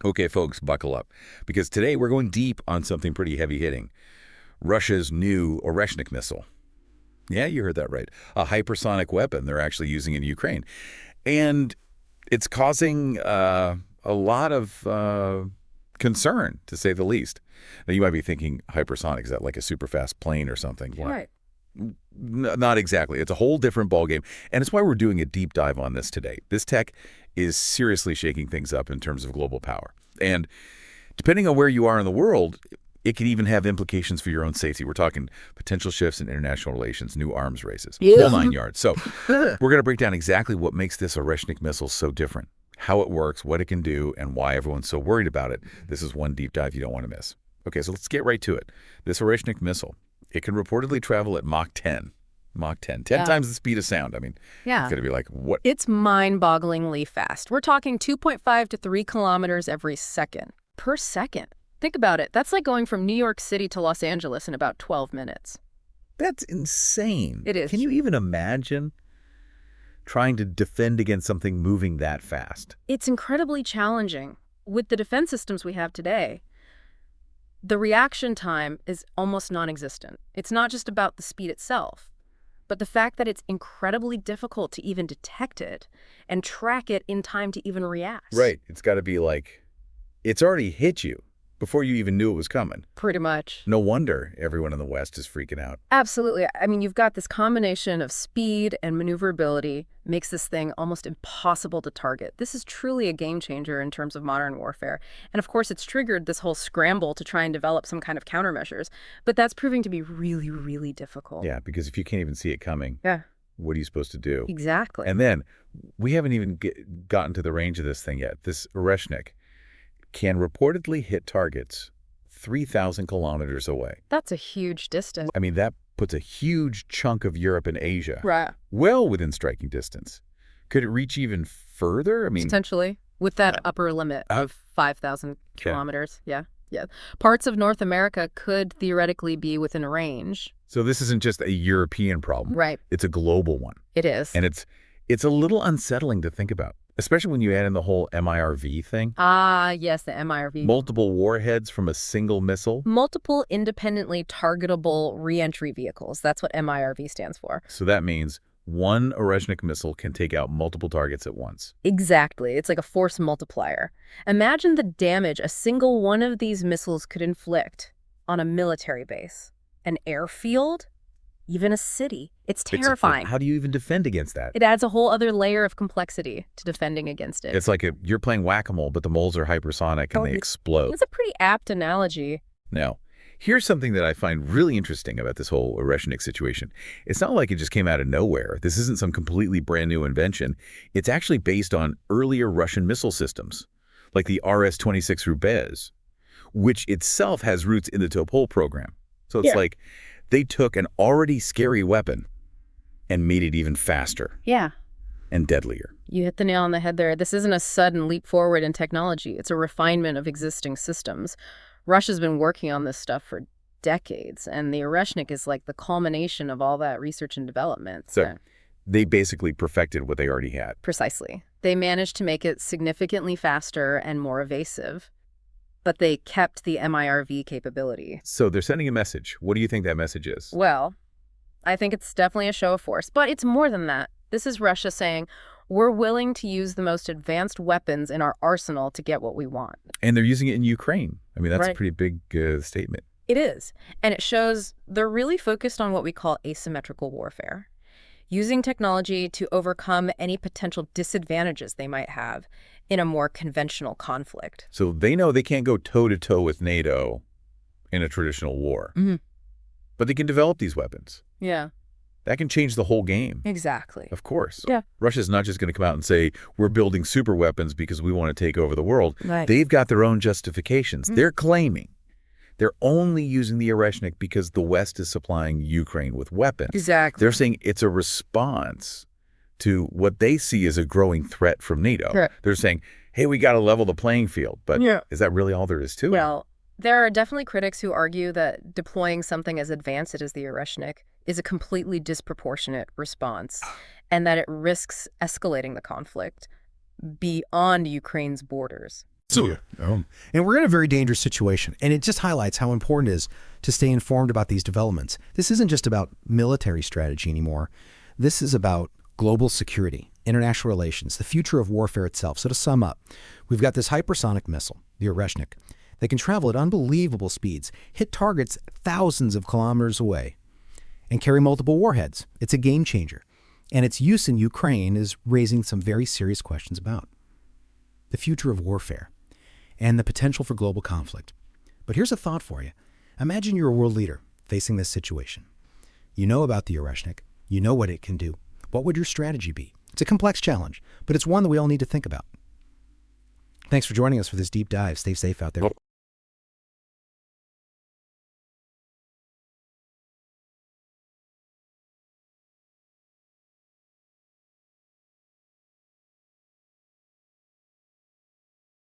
Okay, folks, buckle up, because today we're going deep on something pretty heavy-hitting. Russia's new Oreshnik missile. Yeah, you heard that right. A hypersonic weapon they're actually using in Ukraine. And it's causing a lot of concern, to say the least. Now, you might be thinking hypersonic, is that like a super fast plane or something? Right. Not exactly. It's a whole different ballgame. And it's why we're doing a deep dive on this today. This tech is seriously shaking things up in terms of global power. And depending on where you are in the world, it can even have implications for your own safety. We're talking potential shifts in international relations, new arms races, whole 9 yards. So we're going to break down exactly what makes this Oreshnik missile so different, how it works, what it can do, and why everyone's so worried about it. This is one deep dive you don't want to miss. Okay, so let's get right to it. This Oreshnik missile, it can reportedly travel at Mach 10. Mach 10. 10 times the speed of sound. I mean, yeah, it's going to be like, what? It's mind-bogglingly fast. We're talking 2.5 to 3 kilometers every second. Per second. Think about it. That's like going from New York City to Los Angeles in about 12 minutes. That's insane. It is. Can you even imagine trying to defend against something moving that fast? It's incredibly challenging. With the defense systems we have today, the reaction time is almost non-existent. It's not just about the speed itself, but the fact that it's incredibly difficult to even detect it and track it in time to even react. Right. It's got to be like, it's already hit you before you even knew it was coming. Pretty much. No wonder everyone in the West is freaking out. Absolutely. I mean, you've got this combination of speed and maneuverability makes this thing almost impossible to target. This is truly a game changer in terms of modern warfare. And of course, it's triggered this whole scramble to try and develop some kind of countermeasures. But that's proving to be really, really difficult. Yeah, because if you can't even see it coming, yeah, what are you supposed to do? Exactly. And then we haven't even gotten to the range of this thing yet. This Oreshnik can reportedly hit targets 3,000 kilometers away. That's a huge distance. I mean, that puts a huge chunk of Europe and Asia well within striking distance. Could it reach even further? I mean, potentially, with that upper limit of 5,000 kilometers. Yeah. Parts of North America could theoretically be within range. So this isn't just a European problem. Right. It's a global one. It is. And it's a little unsettling to think about, especially when you add in the whole MIRV thing. Ah, yes, the MIRV. Multiple warheads from a single missile. Multiple independently targetable reentry vehicles. That's what MIRV stands for. So that means one Oreshnik missile can take out multiple targets at once. Exactly. It's like a force multiplier. Imagine the damage a single one of these missiles could inflict on a military base, an airfield, even a city. It's terrifying. How do you even defend against that? It adds a whole other layer of complexity to defending against it. It's like you're playing whack-a-mole, but the moles are hypersonic and they explode. It's a pretty apt analogy. Now, here's something that I find really interesting about this whole Oreshnik situation. It's not like it just came out of nowhere. This isn't some completely brand new invention. It's actually based on earlier Russian missile systems, like the RS-26 Rubezh, which itself has roots in the Topol program. So it's like they took an already scary weapon and made it even faster. Yeah. And deadlier. You hit the nail on the head there. This isn't a sudden leap forward in technology. It's a refinement of existing systems. Russia's been working on this stuff for decades, and the Oreshnik is like the culmination of all that research and development. So they basically perfected what they already had. Precisely. They managed to make it significantly faster and more evasive, but they kept the MIRV capability. So they're sending a message. What do you think that message is? Well, I think it's definitely a show of force, but it's more than that. This is Russia saying, we're willing to use the most advanced weapons in our arsenal to get what we want. And they're using it in Ukraine. I mean, that's a pretty big statement. It is. And it shows they're really focused on what we call asymmetrical warfare, using technology to overcome any potential disadvantages they might have in a more conventional conflict. So they know they can't go toe-to-toe with NATO in a traditional war. But they can develop these weapons. Yeah. That can change the whole game. Exactly. Of course. Yeah. Russia's not just going to come out and say, we're building super weapons because we want to take over the world. Right. They've got their own justifications. They're claiming they're only using the Oreshnik because the West is supplying Ukraine with weapons. Exactly. They're saying it's a response to what they see as a growing threat from NATO. Correct. They're saying, hey, we got to level the playing field. But is that really all there is to it? Well, there are definitely critics who argue that deploying something as advanced as the Oreshnik is a completely disproportionate response and that it risks escalating the conflict beyond Ukraine's borders. So, And we're in a very dangerous situation, and it just highlights how important it is to stay informed about these developments. This isn't just about military strategy anymore. This is about global security, international relations, the future of warfare itself. So to sum up, we've got this hypersonic missile, the Oreshnik. They can travel at unbelievable speeds, hit targets thousands of kilometers away, and carry multiple warheads. It's a game changer. And its use in Ukraine is raising some very serious questions about the future of warfare and the potential for global conflict. But here's a thought for you. Imagine you're a world leader facing this situation. You know about the Oreshnik. You know what it can do. What would your strategy be? It's a complex challenge, but it's one that we all need to think about. Thanks for joining us for this deep dive. Stay safe out there.